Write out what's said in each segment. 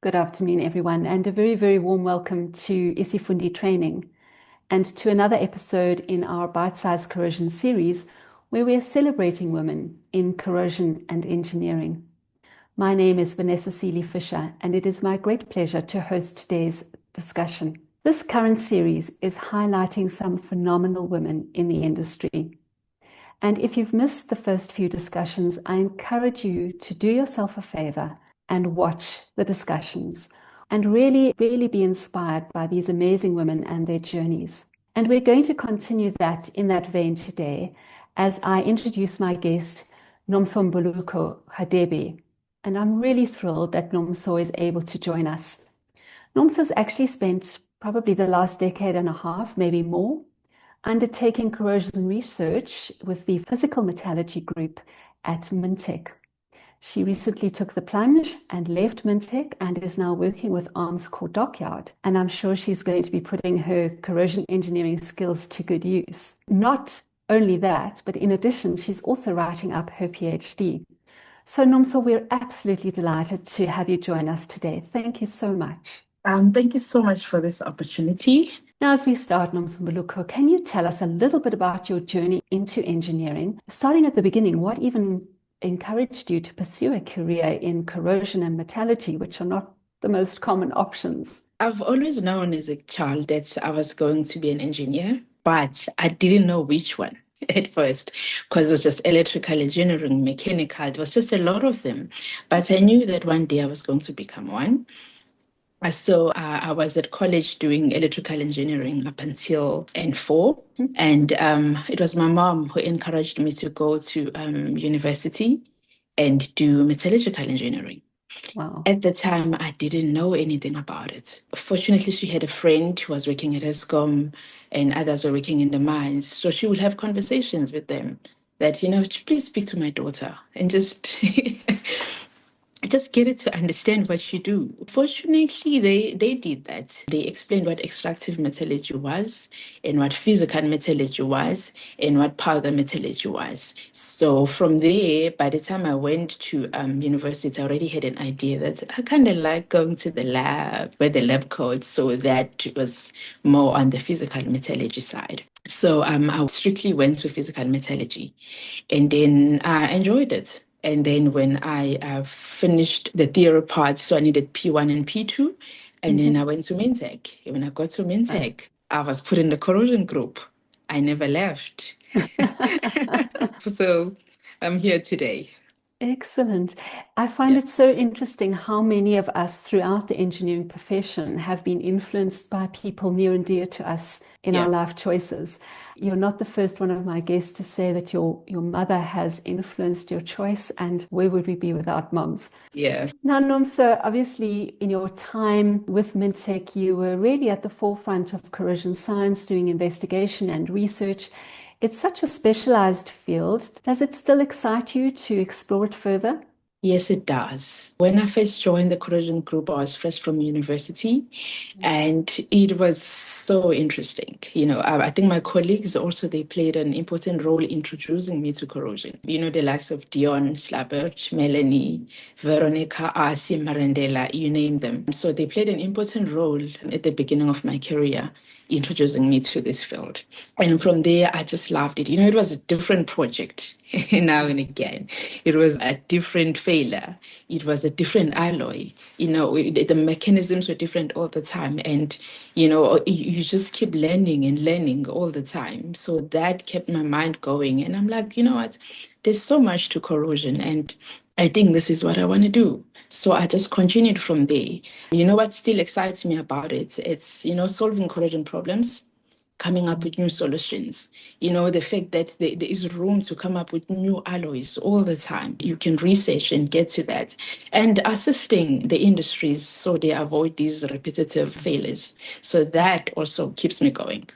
Good afternoon, everyone, and a very, very warm welcome to Isifundi Training and to another episode in our Bite-Sized Corrosion series where we are celebrating women in corrosion and engineering. My name is Vanessa Seeley Fisher, and it is my great pleasure to host today's discussion. This current series is highlighting some phenomenal women in the industry. And if you've missed the first few discussions, I encourage you to do yourself a favor and watch the discussions and really be inspired by these amazing women and their journeys. And we're going to continue that in that vein today as I introduce my guest, Nomsombuluko Hadebe. And I'm really thrilled that Nomso is able to join us. Nomso's actually spent probably the last decade and a half, maybe more, undertaking corrosion research with the physical metallurgy group at Mintek. She recently took the plunge and left Mintek and is now working with Armscor Dockyard. And I'm sure she's going to be putting her corrosion engineering skills to good use. Not only that, but in addition, she's also writing up her PhD. So Nomso, we're absolutely delighted to have you join us today. Thank you so much. Thank you so much for this opportunity. Now, as we start, Nomsombuluko, can you tell us a little bit about your journey into engineering? Starting at the beginning, what even encouraged you to pursue a career in corrosion and metallurgy, which are not the most common options? I've always known as a child that I was going to be an engineer, but I didn't know which one at first because it was just electrical engineering, mechanical. It was just a lot of them. But I knew that one day I was going to become one. So I was at college doing electrical engineering up until N4. And it was my mom who encouraged me to go to university and do metallurgical engineering. Wow. At the time, I didn't know anything about it. Fortunately, she had a friend who was working at Eskom and others were working in the mines. So she would have conversations with them that, please speak to my daughter and just get it to understand what you do. Fortunately, they did that. They explained what extractive metallurgy was and what physical metallurgy was and what powder metallurgy was. So from there, by the time I went to university, I already had an idea that I kind of like going to the lab, where the lab coats, so that was more on the physical metallurgy side. So I strictly went to physical metallurgy and then I enjoyed it. And then when I finished the theory part, so I needed P1 and P2, and then I went to Mintek. When I got to Mintek, I was put in the corrosion group. I never left. So I'm here today. Excellent. I find it so interesting how many of us throughout the engineering profession have been influenced by people near and dear to us in our life choices. You're not the first one of my guests to say that your mother has influenced your choice, and where would we be without moms? Yeah. Now, Nomso, obviously in your time with Mintek, you were really at the forefront of corrosion science, doing investigation and research. It's such a specialized field. Does it still excite you to explore it further? Yes, it does. When I first joined the corrosion group, I was fresh from university and it was so interesting. I think my colleagues also, they played an important role in introducing me to corrosion. The likes of Dion, Slabert, Melanie, Veronica, Asi, Marandela, you name them. So they played an important role at the beginning of my career, introducing me to this field. And from there, I just loved it. It was a different project now and again. It was a different failure. It was a different alloy. The mechanisms were different all the time. And, you just keep learning and learning all the time. So that kept my mind going. And I'm like, what? There's so much to corrosion. And I think this is what I want to do. So I just continued from there. What still excites me about it? It's, solving corrosion problems, coming up with new solutions. The fact that there is room to come up with new alloys all the time. You can research and get to that. And assisting the industries so they avoid these repetitive failures. So that also keeps me going.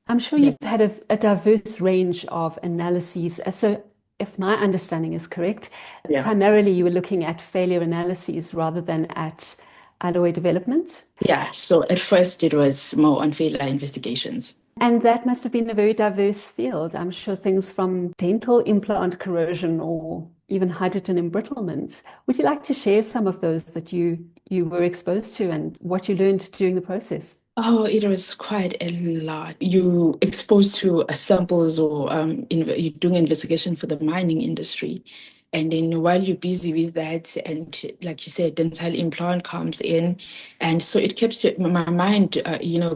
I'm sure you've had a diverse range of analyses. So if my understanding is correct, primarily you were looking at failure analyses rather than at alloy development? Yeah, so at first it was more on failure investigations. And that must have been a very diverse field. I'm sure things from dental implant corrosion or even hydrogen embrittlement. Would you like to share some of those that you you were exposed to and what you learned during the process? Oh, it was quite a lot. You exposed to samples or you're doing investigation for the mining industry. And then while you're busy with that, and like you said, dental implant comes in. And so it keeps my mind,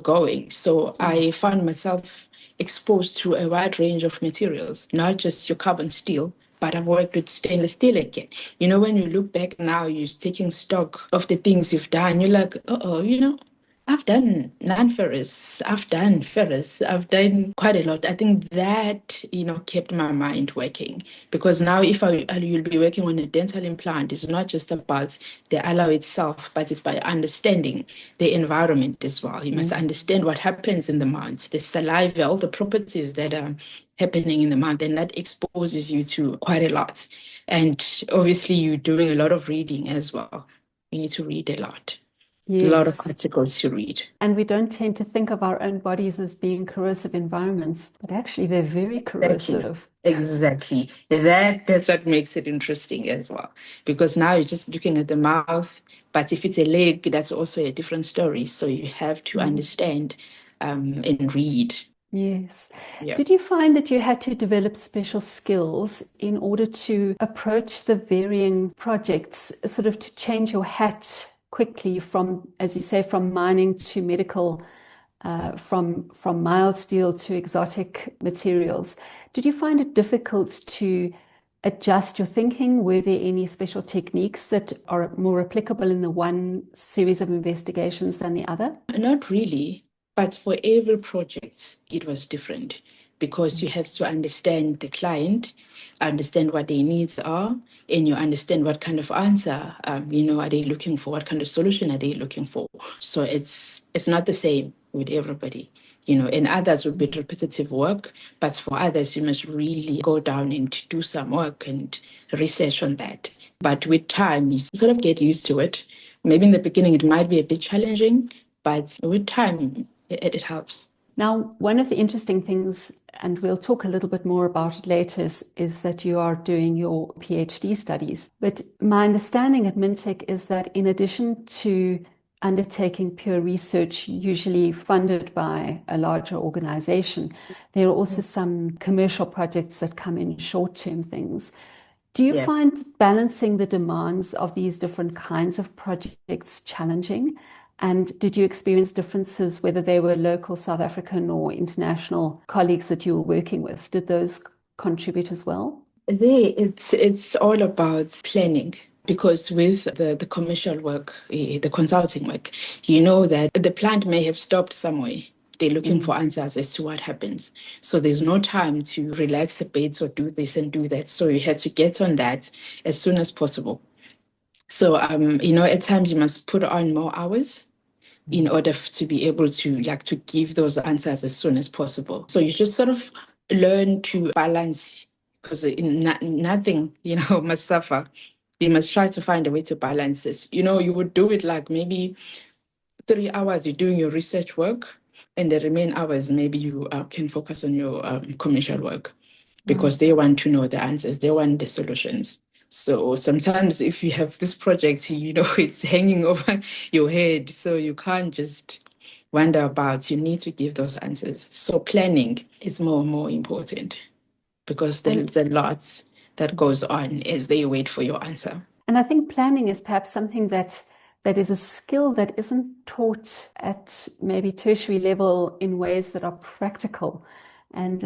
going. So I found myself exposed to a wide range of materials, not just your carbon steel, but I've worked with stainless steel again. When you look back now, you're taking stock of the things you've done. You're like, oh, I've done non-ferrous, I've done ferrous, I've done quite a lot. I think that, kept my mind working because now if you'll be working on a dental implant, it's not just about the alloy itself, but it's by understanding the environment as well. You must understand what happens in the mouth, the saliva, all the properties that are happening in the mouth, and that exposes you to quite a lot. And obviously you're doing a lot of reading as well. You need to read a lot. A lot of Yes. articles to read. And we don't tend to think of our own bodies as being corrosive environments, but actually they're very corrosive. Exactly. That's what makes it interesting as well. Because now you're just looking at the mouth, but if it's a leg, that's also a different story. So you have to understand and read. Yes. Yeah. Did you find that you had to develop special skills in order to approach the varying projects, sort of to change your hat quickly from, as you say, from mining to medical, from mild steel to exotic materials? Did you find it difficult to adjust your thinking? Were there any special techniques that are more applicable in the one series of investigations than the other? Not really, but for every project, it was different because you have to understand the client, understand what their needs are, and you understand what kind of answer, are they looking for? What kind of solution are they looking for? So it's not the same with everybody. And others will be repetitive work, but for others, you must really go down and do some work and research on that. But with time, you sort of get used to it. Maybe in the beginning, it might be a bit challenging, but with time, it helps. Now, one of the interesting things, and we'll talk a little bit more about it later, is that you are doing your PhD studies. But my understanding at Mintek is that in addition to undertaking pure research, usually funded by a larger organization, there are also some commercial projects that come in, short-term things. Do you Yeah. find balancing the demands of these different kinds of projects challenging? And did you experience differences, whether they were local South African or international colleagues that you were working with? Did those contribute as well? It's all about planning because with the commercial work, the consulting work, you know that the plant may have stopped somewhere. They're looking for answers as to what happens. So there's no time to relax a bit or do this and do that. So you have to get on that as soon as possible. So, at times you must put on more hours in order to be able to give those answers as soon as possible. So you just sort of learn to balance because nothing, must suffer. You must try to find a way to balance this. You would do it like maybe 3 hours you're doing your research work, and the remaining hours maybe you can focus on your commercial work because they want to know the answers, they want the solutions. So sometimes if you have this project, it's hanging over your head, so you can't just wander about. You need to give those answers. So planning is more and more important because And there's a lot that goes on as they wait for your answer. I think planning is perhaps something that is a skill that isn't taught at maybe tertiary level in ways that are practical. And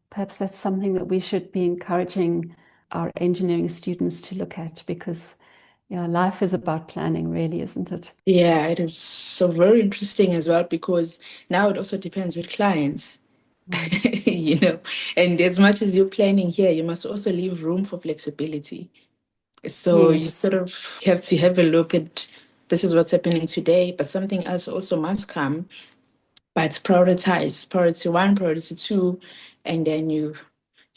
perhaps that's something that we should be encouraging our engineering students to look at because life is about planning, really, isn't it? Yeah, it is so very interesting as well because now it also depends with clients. you know, and as much as you're planning here, you must also leave room for flexibility. So you Yes. sort of have to have a look at this is what's happening today, but something else also must come. But prioritize priority one, priority two, and then you'll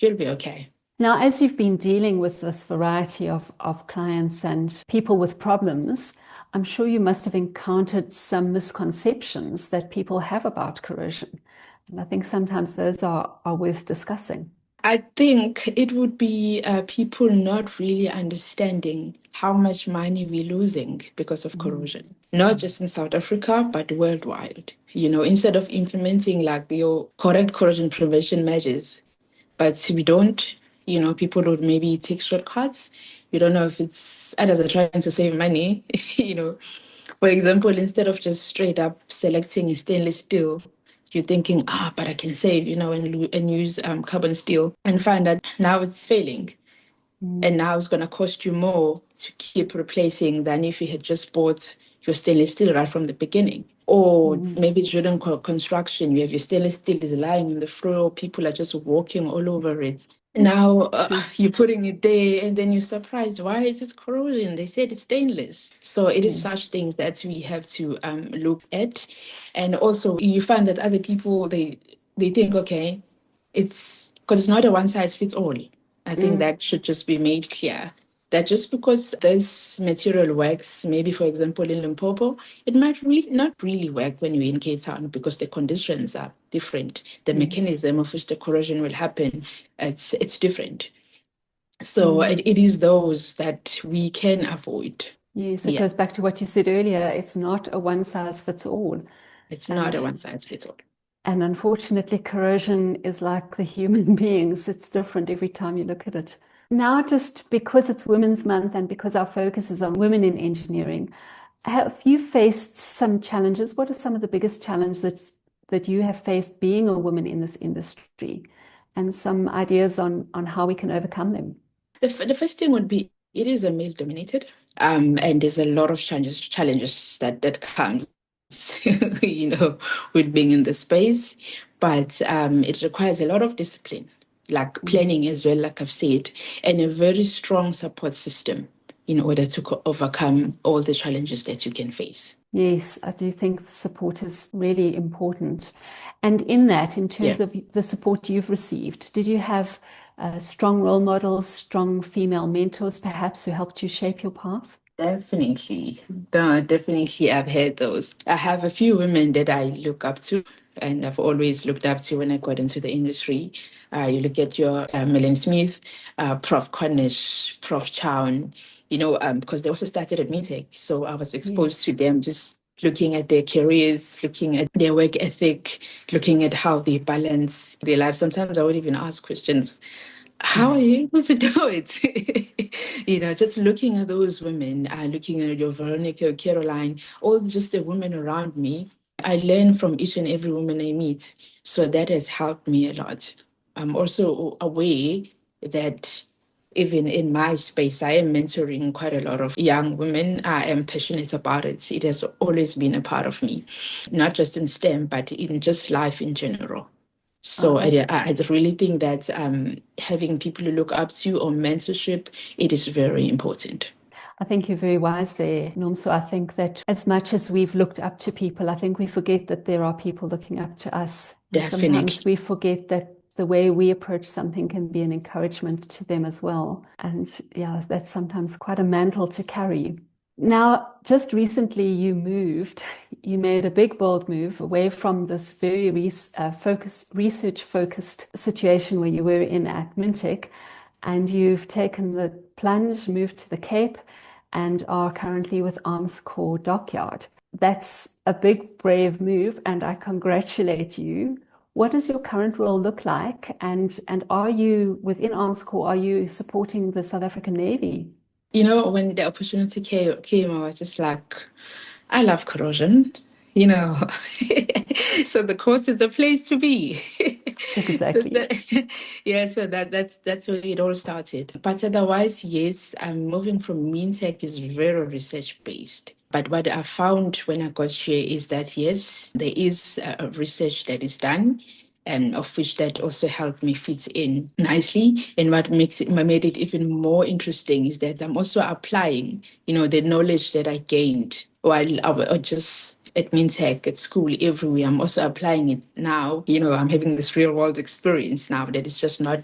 be okay. Now, as you've been dealing with this variety of clients and people with problems, I'm sure you must have encountered some misconceptions that people have about corrosion. And I think sometimes those are worth discussing. I think it would be people not really understanding how much money we're losing because of corrosion, not just in South Africa, but worldwide. Instead of implementing like your correct corrosion prevention measures, but we don't, people would maybe take shortcuts. We don't know if it's others are trying to save money, For example, instead of just straight up selecting a stainless steel, you're thinking, but I can save, and use carbon steel and find that now it's failing. And now it's going to cost you more to keep replacing than if you had just bought your stainless steel right from the beginning. Or maybe during construction, you have your stainless steel is lying on the floor, people are just walking all over it. Now you're putting it there and then you're surprised. Why is it corrosion? They said it's stainless. So it is such things that we have to look at. And also you find that other people, they think, okay, it's because it's not a one size fits all. I think that should just be made clear that just because this material works, maybe for example in Limpopo, it might really not really work when you're in Cape Town because the conditions are different. The mechanism of which the corrosion will happen, it's different. So it is those that we can avoid. Yes, it goes back to what you said earlier. It's not a one size fits all. It's not a one size fits all. And unfortunately, corrosion is like the human beings. It's different every time you look at it. Now, just because it's Women's Month and because our focus is on women in engineering, have you faced some challenges? What are some of the biggest challenges that you have faced being a woman in this industry, and some ideas on how we can overcome them? The first thing would be it is a male dominated, and there's a lot of challenges that comes with being in the space, but it requires a lot of discipline, like planning as well, like I've said, and a very strong support system in order to overcome all the challenges that you can face. Yes, I do think the support is really important. And in that, in terms of the support you've received, did you have strong role models, strong female mentors, perhaps, who helped you shape your path? Definitely. Definitely, I've had those. I have a few women that I look up to and I've always looked up to when I got into the industry. You look at your Melanie Smith, Prof. Cornish, Prof. Chown, because they also started at Mintek. So I was exposed to them, just looking at their careers, looking at their work ethic, looking at how they balance their lives. Sometimes I would even ask questions. How are you able to do it? Just looking at those women, looking at your Veronica, Caroline, all just the women around me. I learn from each and every woman I meet. So that has helped me a lot. I'm also aware that even in my space, I am mentoring quite a lot of young women. I am passionate about it. It has always been a part of me, not just in STEM, but in just life in general. So I really think that having people to look up to or mentorship, it is very important. I think you're very wise there, Nomso. I think that as much as we've looked up to people, I think we forget that there are people looking up to us. Definitely. Sometimes we forget that the way we approach something can be an encouragement to them as well. And yeah, that's sometimes quite a mantle to carry. Now, just recently you made a big, bold move away from this very research-focused situation where you were in at Mintek, and you've taken the plunge, moved to the Cape, and are currently with Armscor Dockyard. That's a big, brave move, and I congratulate you. What does your current role look like? And are you, within Armscor, are you supporting the South African Navy? When the opportunity came, I was just like, I love corrosion, so the course is the place to be. Exactly. So that's where it all started. But otherwise, yes, moving from Mintek is very research based. But what I found when I got here is that, yes, there is research that is done, and of which that also helped me fit in nicely. And what made it even more interesting is that I'm also applying, the knowledge that I gained while I was just at Mintek, at school, everywhere. I'm also applying it now. I'm having this real world experience now that is just not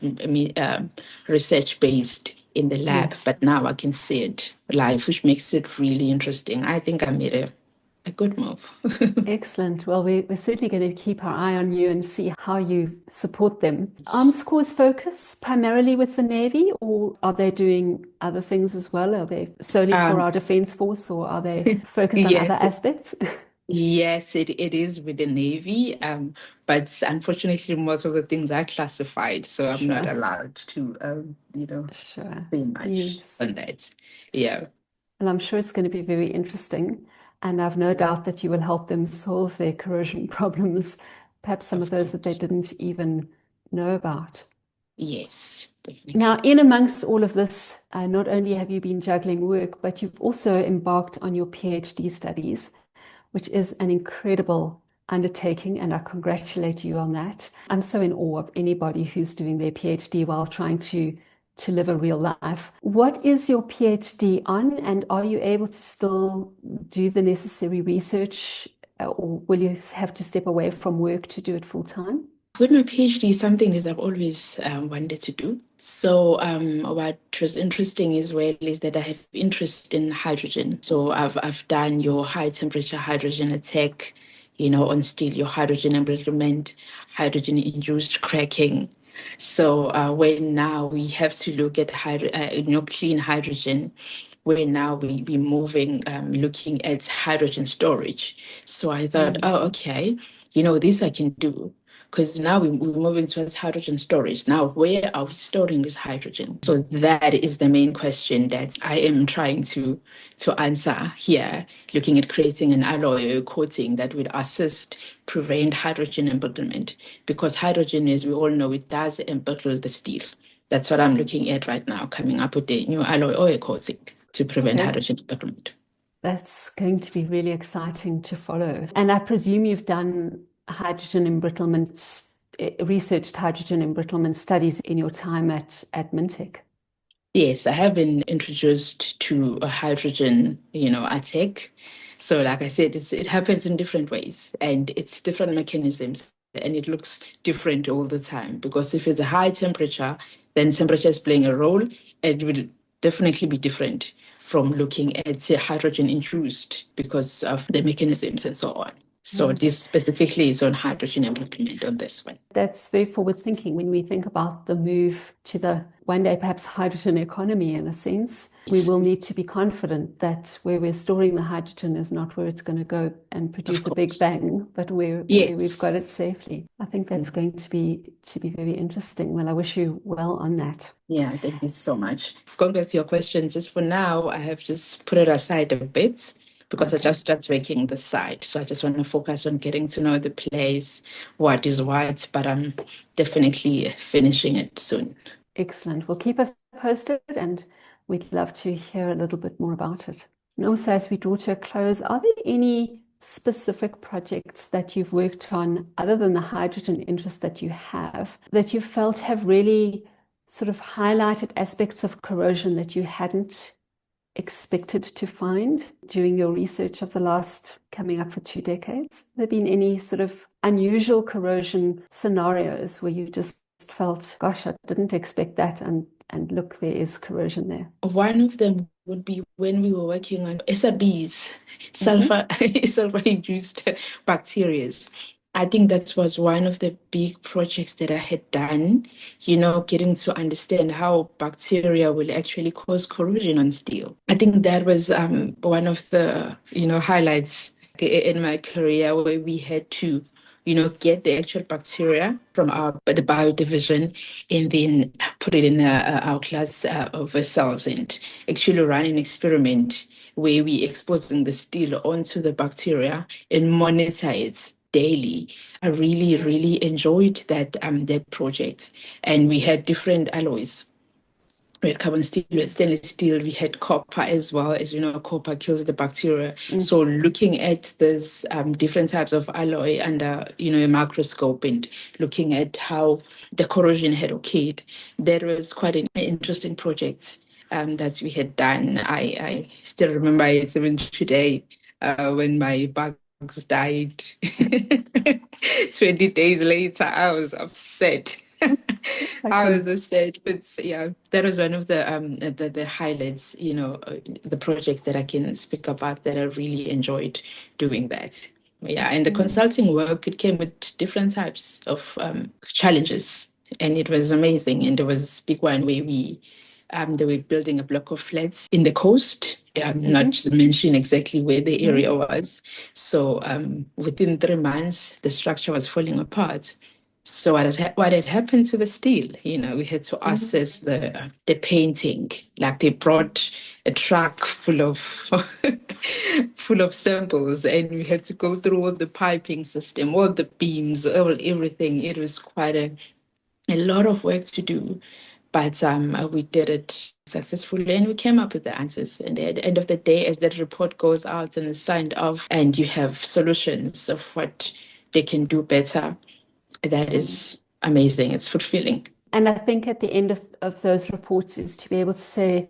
research based in the lab, but now I can see it live, which makes it really interesting. I think I made a a good move. Excellent. Well, we're certainly going to keep our eye on you and see how you support them. Armscor's focus primarily with the Navy, or are they doing other things as well? Are they solely for Um, our Defence Force, or are they focused on other yes, aspects? yes, it is with the Navy. But unfortunately, most of the things are classified, so I'm not Sure, allowed to, sure. say much Yes. on that. Yeah, And I'm sure it's going to be very interesting. And I've no doubt that you will help them solve their corrosion problems, perhaps some of of those that they course. didn't even know about. Yes, Now, definitely. in amongst all of this, not only have you been juggling work, but you've also embarked on your PhD studies, which is an incredible undertaking, and I congratulate you on that. I'm so in awe of anybody who's doing their PhD while trying to live a real life. What is your PhD on, and are you able to still do the necessary research, or will you have to step away from work to do it full time? With my PhD, something that I've always wanted to do. So, what was interesting as well is that I have interest in hydrogen. So, I've done your high temperature hydrogen attack, on steel, your hydrogen embrittlement, hydrogen induced cracking. So, when now we have to look at clean hydrogen, where now we're moving, looking at hydrogen storage. So I thought, Mm. oh, okay, this I can do. Because now we're moving towards hydrogen storage. Now, where are we storing this hydrogen? So that is the main question that I am trying to answer here, looking at creating an alloy or coating that would assist prevent hydrogen embrittlement. Because hydrogen, as we all know, it does embrittle the steel. That's what I'm looking at right now, coming up with a new alloy oil coating to prevent Okay, hydrogen embrittlement. that's going to be really exciting to follow. And I presume you've done hydrogen embrittlement, researched hydrogen embrittlement studies in your time at Mintek. Yes, I have been introduced to a hydrogen, attack. So, like I said, it happens in different ways and it's different mechanisms and it looks different all the time because if it's a high temperature, then temperature is playing a role. It will definitely be different from looking at say, hydrogen induced because of the mechanisms and so on. So, this Yes. specifically is on hydrogen implement on this one. That's very forward thinking when we think about the move to the one day perhaps hydrogen economy in a sense. We Yes, will need to be confident that where we're storing the hydrogen is not where it's going to go and of produce a big course. bang, but where we've Yes. got it safely. I think that's going to be very interesting. Well, I wish you well on that. Yeah, thank you so much. Going back to your question, just for now, I have just put it aside a bit because I Okay. just started working the site. So I just want to focus on getting to know the place, what is what, but I'm definitely finishing it soon. Excellent. Well, keep us posted and we'd love to hear a little bit more about it. And also, as we draw to a close, are there any specific projects that you've worked on other than the hydrogen interest that you have that you felt have really sort of highlighted aspects of corrosion that you hadn't expected to find during your research of the last coming up for 2 decades? Have there been any sort of unusual corrosion scenarios where you just felt, gosh, I didn't expect that, and look, there is corrosion there? One of them would be when we were working on SRBs, Hmm. sulfur-induced bacteria. I think that was one of the big projects that I had done, getting to understand how bacteria will actually cause corrosion on steel. I think that was one of the, highlights in my career where we had to get the actual bacteria from the bio division and then put it in our glass vessels and actually run an experiment where we exposing the steel onto the bacteria and monitor it daily. I really, really enjoyed that project. And we had different alloys. We had carbon steel, we had stainless steel, we had copper as well. As you know, copper kills the bacteria. Mm. So looking at this different types of alloy under, a microscope and looking at how the corrosion had occurred, that was quite an interesting project that we had done. I still remember it even today when my bugs died. 20 days later, I was upset. I I was can. upset, but yeah, that was one of the highlights, the projects that I can speak about that I really enjoyed doing that. Yeah, and the Mm, consulting work, it came with different types of challenges, and it was amazing. And there was a big one where they were building a block of flats in the coast. Not mhm, to mention exactly where the mm, area was. So within 3 months, the structure was falling apart. So what had happened to the steel? We had to mhm, assess the painting. Like they brought a truck full of full of samples, and we had to go through all the piping system, all the beams, everything. It was quite a lot of work to do, but we did it successfully, and we came up with the answers. And at the end of the day, as that report goes out and is signed off, and you have solutions of what they can do better, that mm. is amazing. It's fulfilling. And I think at the end of those reports is to be able to say,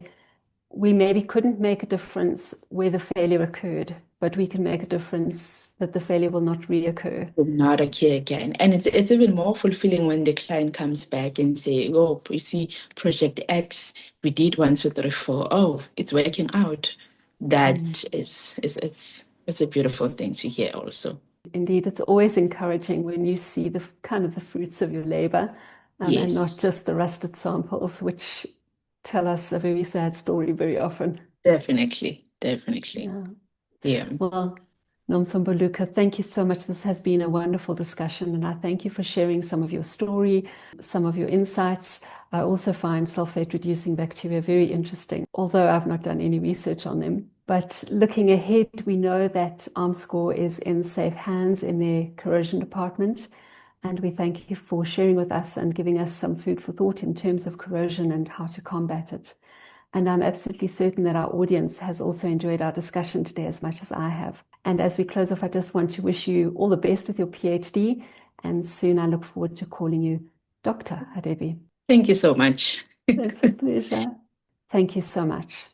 we maybe couldn't make a difference where the failure occurred, but we can make a difference that the failure will not reoccur. Not occur again. And it's even more fulfilling when the client comes back and say, "Oh, you see, project X, we did 1, 2, 3, 4. Oh, it's working out." Mm. That is it's a beautiful thing to hear also. Indeed, it's always encouraging when you see the kind of the fruits of your labor, and not Yes, just the rusted samples, which tell us a very sad story very often. definitely, definitely. Yeah. Yeah, Well, Nomsombuluko, thank you so much. This has been a wonderful discussion, and I thank you for sharing some of your story, some of your insights. I also find sulfate reducing bacteria very interesting, although I've not done any research on them. But looking ahead, we know that Armscor is in safe hands in their corrosion department. And we thank you for sharing with us and giving us some food for thought in terms of corrosion and how to combat it. And I'm absolutely certain that our audience has also enjoyed our discussion today as much as I have. And as we close off, I just want to wish you all the best with your PhD. And soon I look forward to calling you Dr. Hadebe. thank you so much. It's a pleasure. Thank you so much.